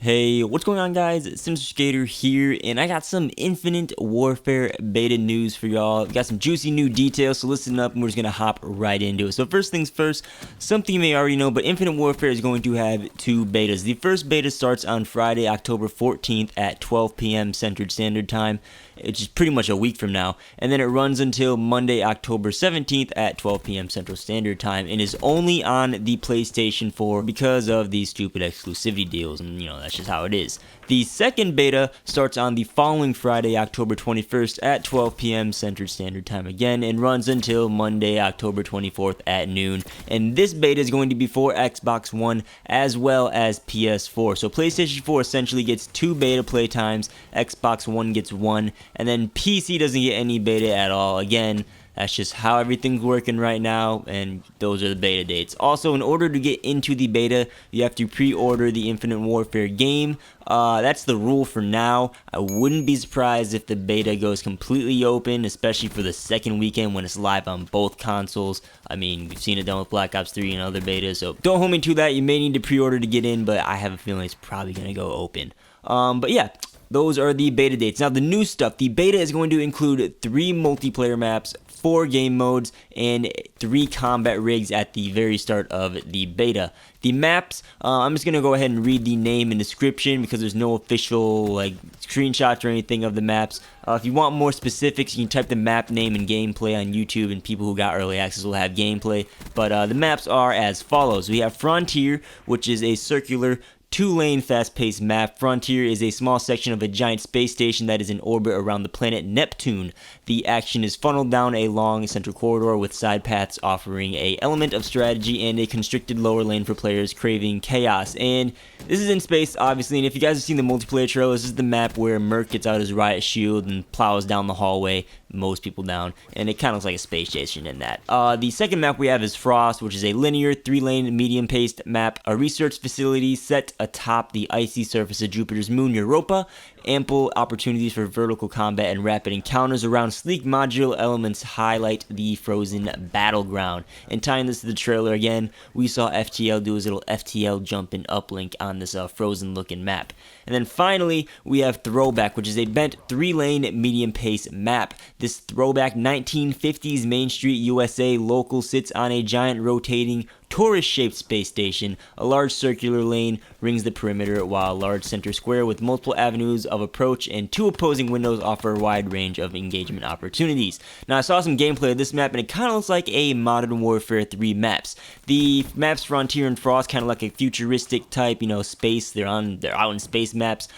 Hey, what's going on, guys? Sinister Skater here, and I got some Infinite Warfare beta news for y'all. Got some juicy new details, so listen up, and we're just gonna hop right into it. So first things first, something you may already know, but Infinite Warfare is going to have two betas. The first beta starts on Friday, October 14th at 12 p.m. Central Standard Time, which is pretty much a week from now, and then it runs until Monday, October 17th at 12 p.m. Central Standard Time, and is only on the PlayStation 4 because of these stupid exclusivity deals, and that's just how it is. The second beta starts on the following Friday, October 21st at 12 p.m. Central Standard Time again, and runs until Monday, October 24th at noon. And this beta is going to be for Xbox One as well as PS4. So PlayStation 4 essentially gets 2 beta play times, Xbox One gets 1, and then PC doesn't get any beta at all. Again, that's just how everything's working right now, and those are the beta dates. Also, in order to get into the beta, you have to pre-order the Infinite Warfare game. That's the rule for now. I wouldn't be surprised if the beta goes completely open, especially for the second weekend when it's live on both consoles. I mean, we've seen it done with Black Ops 3 and other betas, so don't hold me to that. You may need to pre-order to get in, but I have a feeling it's probably going to go open. But yeah. Those are the beta dates. Now, the new stuff. The beta is going to include 3 multiplayer maps, 4 game modes, and 3 combat rigs at the very start of the beta. The maps, I'm just going to go ahead and read the name and description because there's no official screenshots or anything of the maps. If you want more specifics, you can type the map name and gameplay on YouTube, and people who got early access will have gameplay. But the maps are as follows. We have Frontier, which is a circular 2-lane fast-paced map. Frontier is a small section of a giant space station that is in orbit around the planet Neptune. The action is funneled down a long central corridor with side paths offering an element of strategy and a constricted lower lane for players craving chaos. And this is in space, obviously, and if you guys have seen the multiplayer trailer, this is the map where Merc gets out his riot shield and plows down the hallway, mows people down, and it kind of looks like a space station in that. The second map we have is Frost, which is a linear 3-lane medium-paced map, a research facility set atop the icy surface of Jupiter's moon Europa. Ample opportunities for vertical combat and rapid encounters around sleek modular elements highlight the frozen battleground. And tying this to the trailer again, we saw FTL do his little FTL jump and uplink on this frozen looking map. And then finally, we have Throwback, which is a bent 3-lane medium-pace map. This throwback 1950s Main Street, USA local sits on a giant rotating torus-shaped space station. A large circular lane rings the perimeter, while a large center square with multiple avenues of approach and 2 opposing windows offer a wide range of engagement opportunities. Now, I saw some gameplay of this map, and it kind of looks like a Modern Warfare 3 maps. The maps Frontier and Frost kind of like a futuristic type, space. They're out in space maps.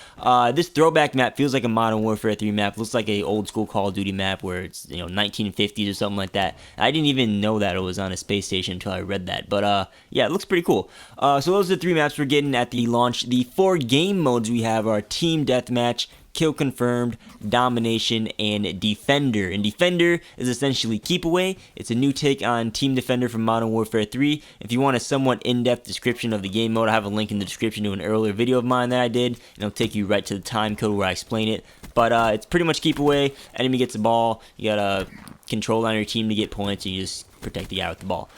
This throwback map feels like a Modern Warfare 3 map. Looks like a old school Call of Duty map where it's 1950s or something like that. I didn't even know that it was on a space station until I read that. But yeah, it looks pretty cool. So those are the 3 maps we're getting at the launch. The 4 game modes we have are Team Deathmatch, Kill Confirmed, Domination, and Defender. And Defender is essentially Keep Away. It's a new take on Team Defender from Modern Warfare 3. If you want a somewhat in-depth description of the game mode, I have a link in the description to an earlier video of mine that I did, and it'll take you right to the time code where I explain it. But it's pretty much Keep Away. Enemy gets the ball, you gotta control on your team to get points, and you just protect the guy with the ball.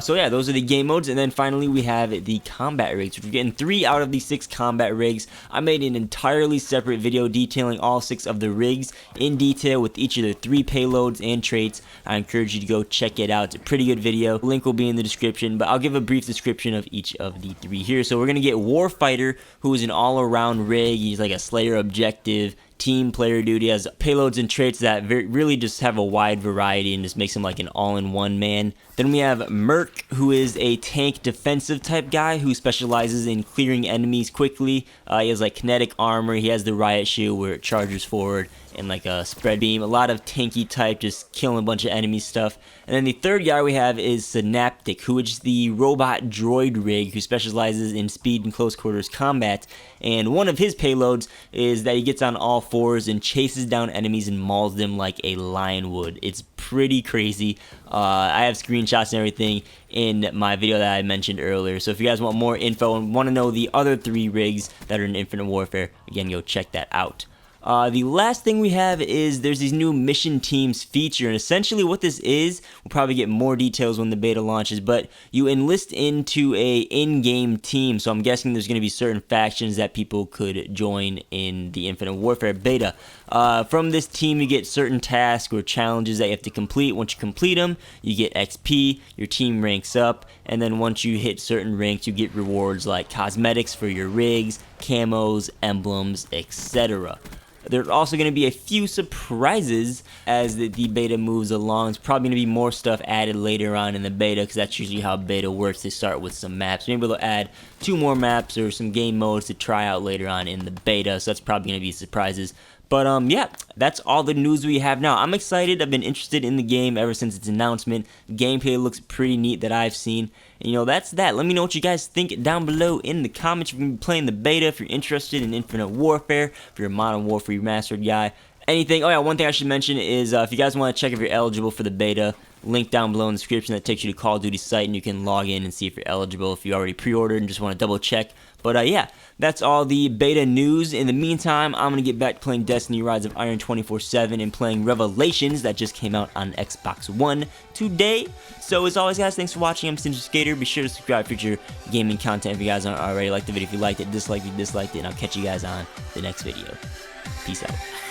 So yeah, those are the game modes. And then finally we have the combat rigs, which we're getting 3 out of the 6 combat rigs. I made an entirely separate video detailing all 6 of the rigs in detail with each of their 3 payloads and traits. I encourage you to go check it out. It's a pretty good video. The link will be in the description, but I'll give a brief description of each of the 3 here. So we're going to get Warfighter, who is an all-around rig. He's like a Slayer objective team player dude. He has payloads and traits that really just have a wide variety and just makes him like an all-in-one man. Then we have Merc, who is a tank defensive type guy who specializes in clearing enemies quickly. He has like kinetic armor. He has the riot shield where it charges forward and like a spread beam. A lot of tanky type, just killing a bunch of enemy stuff. And then the third guy we have is Synaptic, who is the robot droid rig who specializes in speed and close quarters combat. And one of his payloads is that he gets on all 4s and chases down enemies and mauls them like a lion would. It's pretty crazy. I have screenshots and everything in my video that I mentioned earlier. So if you guys want more info and want to know the other 3 rigs that are in Infinite Warfare, again, go check that out. The last thing we have is there's these new mission teams feature, and essentially what this is, we'll probably get more details when the beta launches, but you enlist into a in-game team, so I'm guessing there's going to be certain factions that people could join in the Infinite Warfare beta. From this team you get certain tasks or challenges that you have to complete. Once you complete them, you get XP, your team ranks up, and then once you hit certain ranks, you get rewards like cosmetics for your rigs, camos, emblems, etc. There's also going to be a few surprises as the beta moves along. There's probably going to be more stuff added later on in the beta, because that's usually how beta works. They start with some maps. Maybe they'll add 2 more maps or some game modes to try out later on in the beta, so that's probably going to be surprises. But yeah, that's all the news we have now. I'm excited. I've been interested in the game ever since its announcement. Gameplay looks pretty neat that I've seen. And that's that. Let me know what you guys think down below in the comments. If you're going to be playing the beta, if you're interested in Infinite Warfare, if you're a Modern Warfare Remastered guy, anything. Oh yeah, one thing I should mention is if you guys want to check if you're eligible for the beta, link down below in the description that takes you to Call of Duty site, and you can log in and see if you're eligible if you already pre-ordered and just want to double check. But yeah, that's all the beta news. In the meantime, I'm going to get back to playing Destiny Rise of Iron 24/7 and playing Revelations that just came out on Xbox One today. So as always guys, thanks for watching. I'm Sinister Skater. Be sure to subscribe for future gaming content if you guys aren't already. Like the video if you liked it, dislike if you disliked it, and I'll catch you guys on the next video. Peace out.